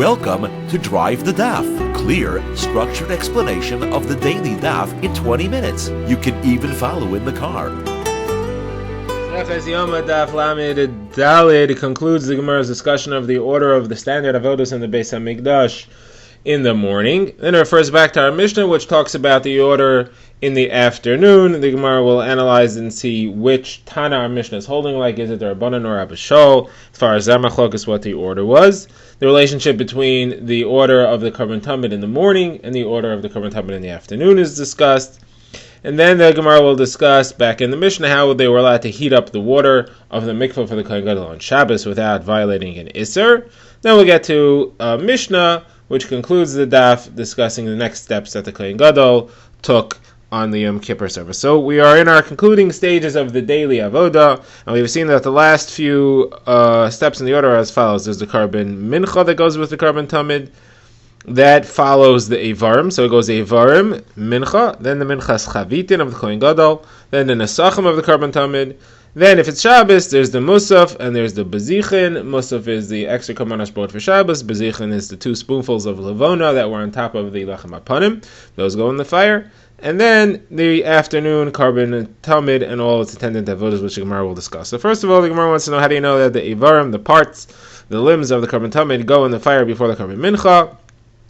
Welcome to Drive the Daf. Clear, structured explanation of the daily Daf in 20 minutes. You can even follow in the car. Yoma Daf Lamed Daled concludes the Gemara's discussion of the order of the standard avodas in the Beis HaMikdash in the morning. Then it refers back to our Mishnah, which talks about the order in the afternoon. The Gemara will analyze and see which Tana our Mishnah is holding like. Is it the Rabbanan or Abba Shaul? As far as Zamachlok is what the order was. The relationship between the order of the Karban Tamid in the morning and the order of the Karban Tamid in the afternoon is discussed. And then the Gemara will discuss back in the Mishnah how they were allowed to heat up the water of the mikveh for the Kohen Gadol on Shabbos without violating an Isser. Then we'll get to Mishnah, which concludes the daf discussing the next steps that the Kohen Gadol took on the Yom Kippur service. So we are in our concluding stages of the daily avoda, and we've seen that the last few steps in the order are as follows. There's the Karban Mincha that goes with the Karban Tamid. That follows the Eivarim, so it goes Eivarim, Mincha, then the Minchas Chavitin of the Kohen Gadol, then the Nesachim of the Karban Tamid. Then if it's Shabbos, there's the Musaf and there's the Bezichin. Musaf is the extra Karbanos brought for Shabbos. Bezichin is the 2 spoonfuls of Levona that were on top of the Lechem Apanim. Those go in the fire. And then the afternoon Karban Tamid and all its attendant avodas, which the Gemara will discuss. So first of all, the Gemara wants to know, how do you know that the Eivarim, the parts, the limbs of the Karban Tamid go in the fire before the Karban Mincha?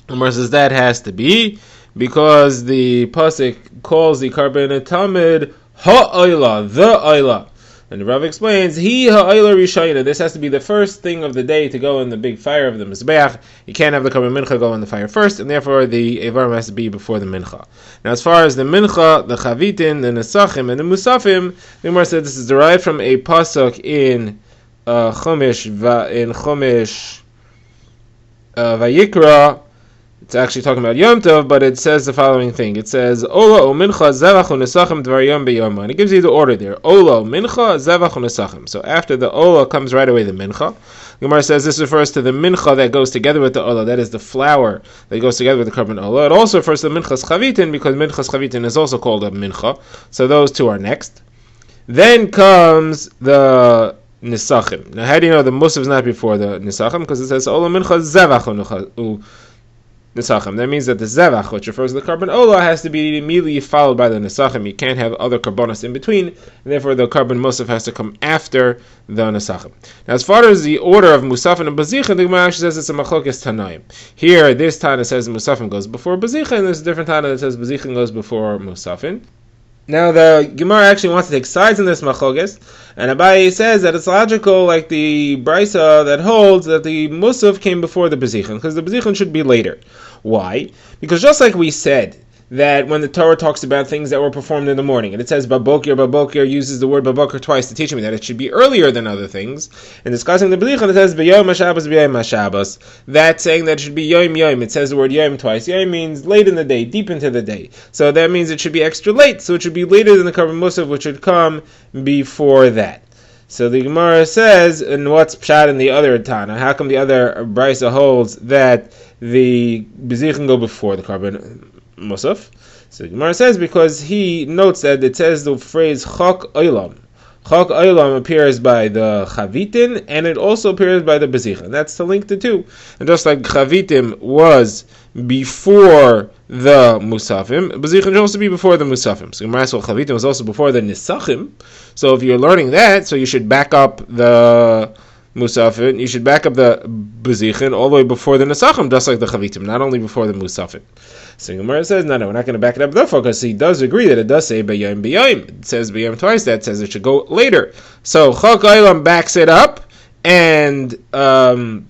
The Gemara says that has to be because the Pasuk calls the Karban Tamid Ha'ayla, the Ayla. And the Rav explains, He ha'ayla rishayna. This has to be the first thing of the day to go in the big fire of the Mizbeach. You can't have the Karban Mincha go in the fire first, and therefore the Eivarim has to be before the Mincha. Now, as far as the Mincha, the Chavitin, the Nesachim, and the Musafim, the Gemara said this is derived from a pasuk in Chumash Vayikra. It's actually talking about Yom Tov, but it says the following thing. It says, Ola o mincha zevach u'nesachim dvar yom b'yoma. And it gives you the order there. Ola, mincha, zevach u'nesachim. So after the Ola comes right away the mincha. Gemara says this refers to the mincha that goes together with the Ola. That is the flour that goes together with the Karban Ola. It also refers to the minchas chavitin, because minchas chavitin is also called a mincha. So those two are next. Then comes the Nisachim. Now how do you know the Musaf is not before the Nisachim? Because it says, Ola mincha zevach Nesachim. That means that the Zevach, which refers to the Karban Ola, has to be immediately followed by the Nesachim. You can't have other Karbanos in between, and therefore the Karban Musaf has to come after the Nesachim. Now, as far as the order of Musafin and Bazichin, the Gemara actually says it's a Machlokes Tanaim. Here, this Tana says Musafin goes before Bazichin, and there's a different Tana that says Bazichin goes before Musafin. Now, the Gemara actually wants to take sides in this Machlokes, and Abaye says that it's logical, like the Brisa that holds that the Musaf came before the Bezichin, because the Bezichin should be later. Why? Because just like we said, that when the Torah talks about things that were performed in the morning, and it says Babokir uses the word Babokir twice to teach me that it should be earlier than other things. And discussing the Bezichin, it says B'yom HaShabbos. That's saying that it should be Yom. It says the word Yom twice. Yom means late in the day, deep into the day. So that means it should be extra late. So it should be later than the Karban Musaf, which should come before that. So the Gemara says, and what's pshat in the other Tana? How come the other Brisa holds that the Bezichin go before the Karban Musaf? So the Gemara says because he notes that it says the phrase Chok Olam. Chok Olam appears by the Chavitin, and it also appears by the Bezichin. That's to link the two. And just like Chavitim was before the Musafim, Bezichin should also be before the Musafim. So Gemara says Chavitim was also before the Nisachim. So if you're learning that, so you should back up the Musafin, you should back up the Bezichin all the way before the Nesachim, just like the Chavitim, not only before the Musafin. So Gemara says, no, we're not going to back it up therefore, because he does agree that it does say B'yom. It says B'yom twice, that says it should go later. So Chok Olam backs it up, and the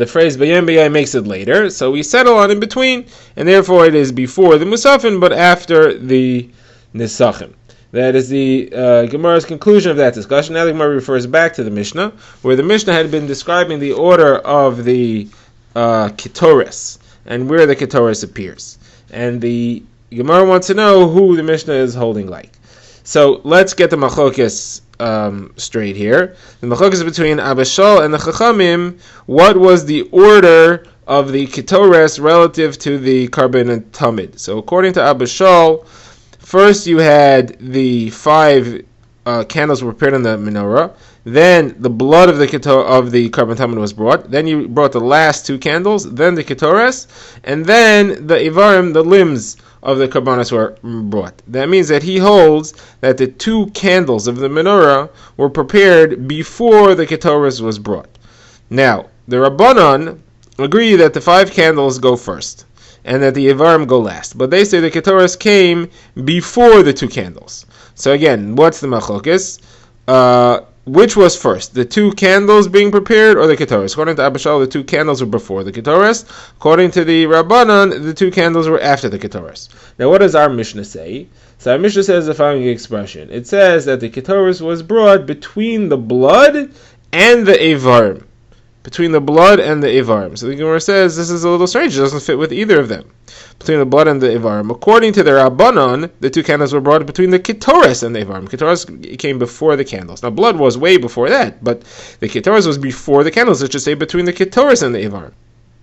phrase B'yom makes it later, so we settle on in between, and therefore it is before the Musafin, but after the Nesachim. That is the Gemara's conclusion of that discussion. Now the Gemara refers back to the Mishnah, where the Mishnah had been describing the order of the Ketores, and where the Ketores appears. And the Gemara wants to know who the Mishnah is holding like. So let's get the Machlokes straight here. The Machlokes between Abba Shaul and the Chachamim, what was the order of the Ketores relative to the Karban Tamid? So according to Abba Shaul, first you had the 5 candles were prepared on the menorah. then the blood of the carbon tamid was brought, then you brought the last 2 candles, then the ketores, and then the ivarim, the limbs of the karbanos were brought. That means that he holds that the 2 candles of the menorah were prepared before the ketores was brought. Now, the Rabbanon agree that the 5 candles go first, and that the ivarim go last. But they say the ketores came before the 2 candles. So again, what's the machlokes? Which was first, the 2 candles being prepared or the ketores? According to Abba Shaul, the 2 candles were before the ketores. According to the Rabbanon, the 2 candles were after the ketores. Now, what does our Mishnah say? So our Mishnah says the following expression. It says that the ketores was brought between the blood and the ivarim. Between the blood and the ivarim. So the Gemara says this is a little strange. It doesn't fit with either of them. Between the blood and the ivarim. According to the Rabbanon, the 2 candles were brought between the ketores and the ivarim. Ketores came before the candles. Now, blood was way before that, but the ketores was before the candles. It should say between the ketores and the ivarim.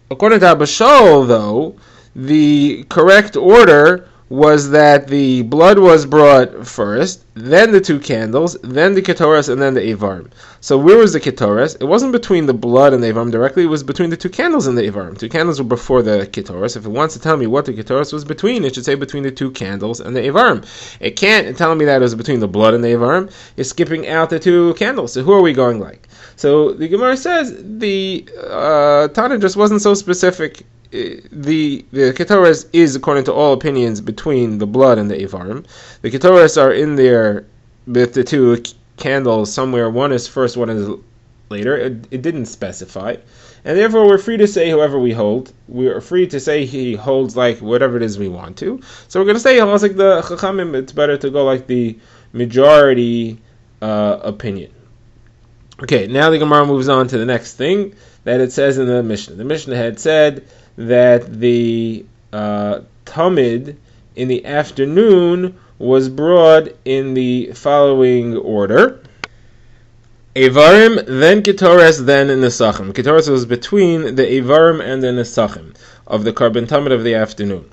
According to Abba Shaul, though, the correct order was that the blood was brought first, then the 2 candles, then the ketores, and then the ivarim. So where was the ketores? It wasn't between the blood and the ivarim directly, it was between the 2 candles and the ivarim. 2 candles were before the ketores. If it wants to tell me what the ketores was between, it should say between the 2 candles and the ivarim. It can't tell me that it was between the blood and the ivarim. It's skipping out the 2 candles. So who are we going like? So the Gemara says the Tana just wasn't so specific. The ketores is, according to all opinions, between the blood and the ivarim. The ketores are in there with the 2 candles somewhere. One is first, one is later. It didn't specify. And therefore we're free to say whoever we hold. We are free to say he holds like whatever it is we want to. So we're going to say like the Chachamim, it's better to go like the majority opinion. Okay, now the Gemara moves on to the next thing that it says in the Mishnah. The Mishnah had said that the tamid in the afternoon was brought in the following order: Evarim, then Ketores, then Nesachim. Ketores was between the Evarim and the Nesachim of the carbon tamid of the afternoon.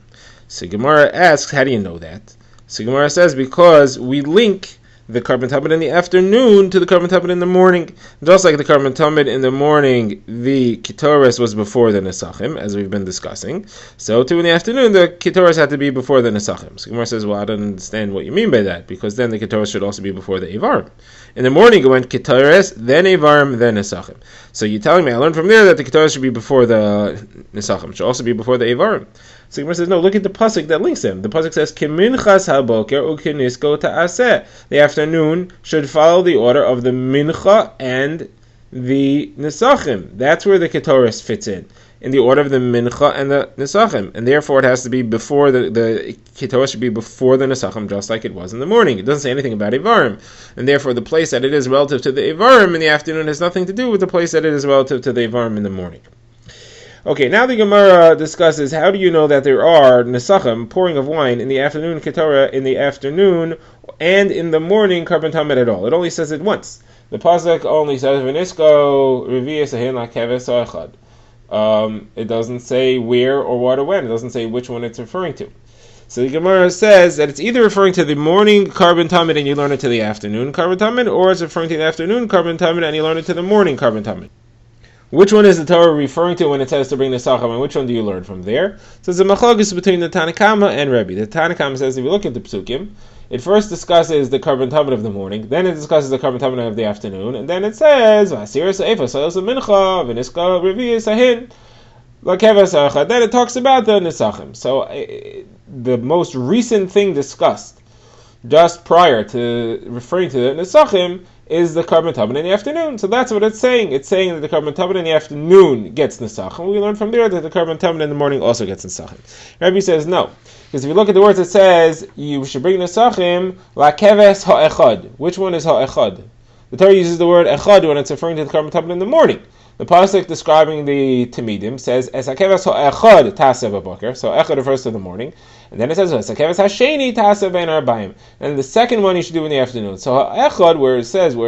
So Gemara asks, how do you know that? So Gemara says, because we link the carbon tamid in the afternoon to the carbon tamid in the morning. Just like the carbon tamid in the morning, the ketores was before the nesachim, as we've been discussing. So too in the afternoon, the ketores had to be before the nesachim. So Gemara says, well, I don't understand what you mean by that, because then the ketores should also be before the ivarim. In the morning, it went ketores, then ivarim, then nesachim. So you're telling me, I learned from there that the ketores should be before the nesachim, should also be before the ivarim. So Gemara says, no, look at the pasuk that links them. The pasuk says, Kiminchas haboker ukinisko ta'aseh. The afternoon should follow the order of the mincha and the nesachim. That's where the ketores fits in the order of the mincha and the nesachim. And therefore it has to be before, the ketores should be before the nesachim, just like it was in the morning. It doesn't say anything about ivarim. And therefore the place that it is relative to the ivarim in the afternoon has nothing to do with the place that it is relative to the ivarim in the morning. Okay, now the Gemara discusses how do you know that there are nesachim, pouring of wine, in the afternoon, ketorah in the afternoon, and in the morning, carbon tamid at all. It only says it once. The pasuk only says v'nisko revius ahin lakeves echad. It doesn't say where or what or when. It doesn't say which one it's referring to. So the Gemara says that it's either referring to the morning carbon tamid and you learn it to the afternoon carbon tamid, or it's referring to the afternoon carbon tamid and you learn it to the morning carbon tamid. Which one is the Torah referring to when it says to bring the Nesachim, and which one do you learn from there? So it's a machlokes between the Tanakama and Rebbe. The Tanakama says, if you look at the Psukim, it first discusses the carbon tamid of the morning, then it discusses the carbon tamid of the afternoon, and then it says, then it talks about the Nesachim. So the most recent thing discussed just prior to referring to the Nesachim is the carbon tamid in the afternoon. So that's what it's saying. It's saying that the carbon tamid in the afternoon gets nesachim. We learn from there that the carbon tamid in the morning also gets nesachim. Rabbi says no. Because if you look at the words, it says you should bring nesachim lakeves ha'echad. Which one is ha'echad? The Torah uses the word echad when it's referring to the carbon tamid in the morning. The pasuk describing the Tamidim says, Es hakeves ha'echad taseh b'boker. So echad refers to the morning. And then it says, Es hakeves ha'sheni taseh ben arbaim. And the second one you should do in the afternoon. So ha'echad, where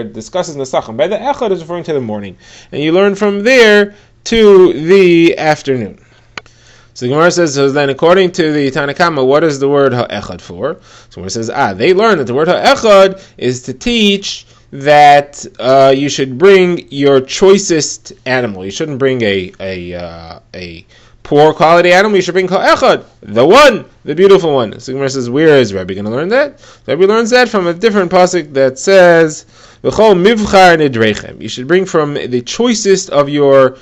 it discusses nesachim, by the echad is referring to the morning. And you learn from there to the afternoon. So the Gemara says, so then according to the Tanakama, what is the word ha'echad for? So Gemara says, they learn that the word ha'echad is to teach that you should bring your choicest animal. You shouldn't bring a poor quality animal. You should bring echad, the one, the beautiful one. So Gemara says, where is Rabbi going to learn that? Rabbi learns that from a different pasuk that says, "V'chol mivchar nidrechem." You should bring from the choicest of your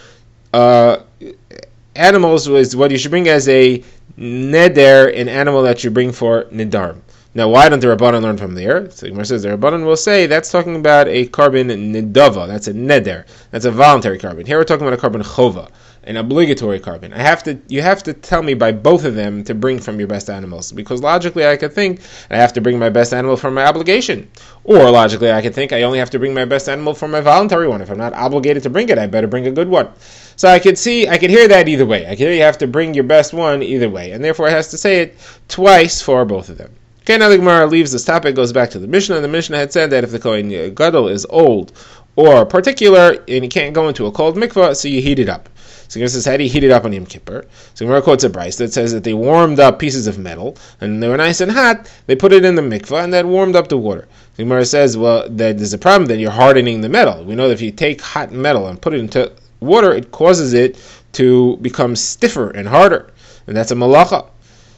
animals. Was what you should bring as a neder, an animal that you bring for nidarim. Now, why don't the Rabbanan learn from there? So Gemara says the Rabbanan will say that's talking about a carbon nidava. That's a neder. That's a voluntary carbon. Here we're talking about a carbon chova, an obligatory carbon. You have to tell me by both of them to bring from your best animals, because logically I could think I have to bring my best animal for my obligation, or logically I could think I only have to bring my best animal for my voluntary one. If I'm not obligated to bring it, I better bring a good one. So I could hear that either way. I could hear you have to bring your best one either way, and therefore it has to say it twice for both of them. Okay, now the Gemara leaves this topic, goes back to the Mishnah, and the Mishnah had said that if the Kohen Gadol is old or particular and he can't go into a cold mikvah, so you heat it up. So Gemara says, how do you heat it up on Yom Kippur? So Gemara quotes a brayso that says that they warmed up pieces of metal, and they were nice and hot, they put it in the mikvah, and that warmed up the water. So Gemara says, well, that there's a problem, that you're hardening the metal. We know that if you take hot metal and put it into water, it causes it to become stiffer and harder, and that's a malacha.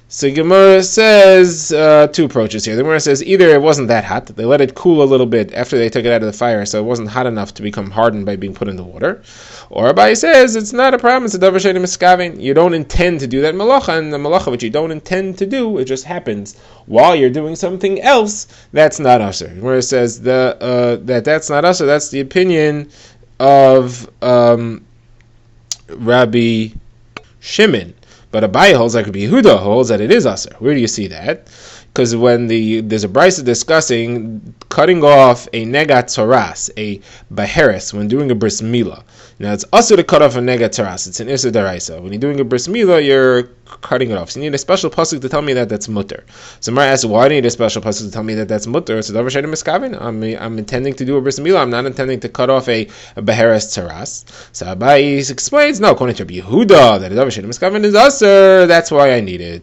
So Gemara says two approaches here. The Gemara says either it wasn't that hot, they let it cool a little bit after they took it out of the fire, so it wasn't hot enough to become hardened by being put in the water. Or Abai says it's not a problem, it's a davar she'eino miskaven. You don't intend to do that malacha, and the malacha which you don't intend to do, it just happens while you're doing something else. That's not usher. Gemara says that's not usher. That's the opinion of Rabbi Shimon. But Abai holds like Rabbi Yehuda holds that it is aser. Where do you see that? Because when there's a brayso discussing cutting off a negat tzoras, a baheres, when doing a bris milah. Now it's aser to cut off a negat tzoras. It's an issur daraisa. When you're doing a bris milah, you're cutting it off. So you need a special pasuk to tell me that that's mutter. So Mara asks, why do you need a special pasuk to tell me that that's mutter? So davar she'eino miskaven. I'm intending to do a bris milah. I'm not intending to cut off a baheres tzoras. So Abai explains, no, according to Rabbi Yehuda, that davar she'eino miskaven is aser. That's why I need it.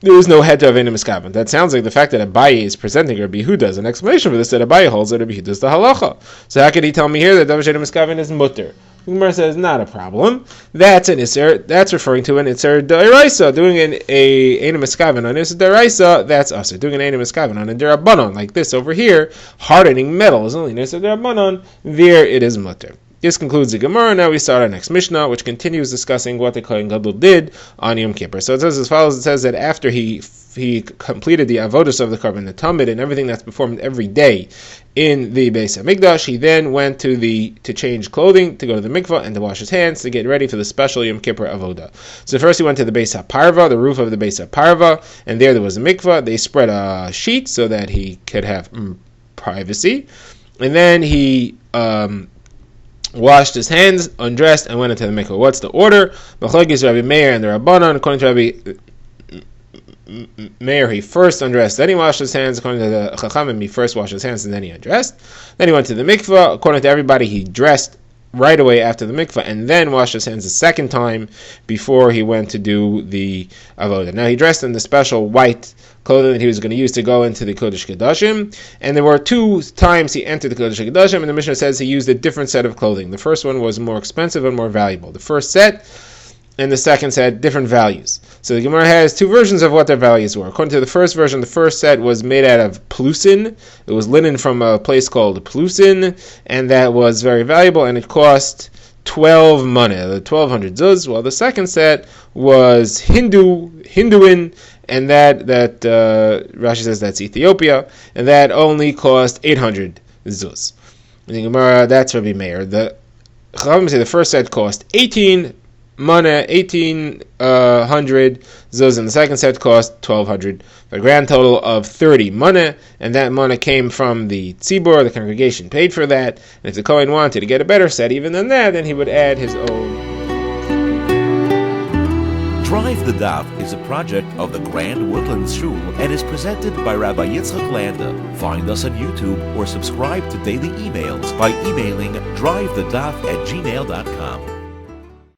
There is no head to Aveinu Miskaven. That sounds like the fact that Abaye is presenting Rabbi Yehuda as an explanation for this, that Abaye holds that Rabbi Yehuda is the halacha. So how could he tell me here that davar she'eino miskaven is mutter? The Gemara says, not a problem. That's an isser. That's referring to an isser daraisa. Doing an eino miskaven on isser daraisa, that's usher. Doing an eino miskaven on a derabanan, like this over here, hardening metal is only an isser derabanan. There it is mutter. This concludes the Gemara. Now we start our next Mishnah, which continues discussing what the Kohen Gadol did on Yom Kippur. So it says as follows. It says that after he completed the avodas of the carbon, the tamid, and everything that's performed every day in the Beis HaMikdash, he then went to change clothing, to go to the mikvah, and to wash his hands, to get ready for the special Yom Kippur avodah. So first he went to the Beis HaParva, the roof of the Beis HaParva, and there was a mikvah. They spread a sheet so that he could have privacy, and then he washed his hands, undressed, and went into the mikvah. What's the order? Machlokes Rabbi Meir and the Rabbanan. According to Rabbi Meir, he first undressed, then he washed his hands. According to the Chachamim, he first washed his hands and then he undressed. Then he went to the mikvah. According to everybody, he dressed right away after the mikvah and then washed his hands a second time before he went to do the avodah. Now he dressed in the special white clothing that he was going to use to go into the Kodesh Kodashim, and there were two times he entered the Kodesh Kodashim, and the Mishnah says he used a different set of clothing. The first one was more expensive and more valuable. The first set and the second set, different values. So the Gemara has two versions of what their values were. According to the first version, the first set was made out of plusin. It was linen from a place called Plusin, and that was very valuable, and it cost 12 money, 1,200 zuz. While the second set was Hinduin, and that Rashi says that's Ethiopia, and that only cost 800 zuz. In the Gemara, that's Rabbi Meir. The Chachamim say the first set cost 1,800 zuz, and the second set cost 1,200. A grand total of 30 money, and that money came from the tzibur, the congregation paid for that. And if the Kohen wanted to get a better set even than that, then he would add his own. Drive the Daf is a project of the Grand Woodlands Shul and is presented by Rabbi Yitzchak Landa. Find us on YouTube or subscribe to daily emails by emailing drivethedaf@gmail.com.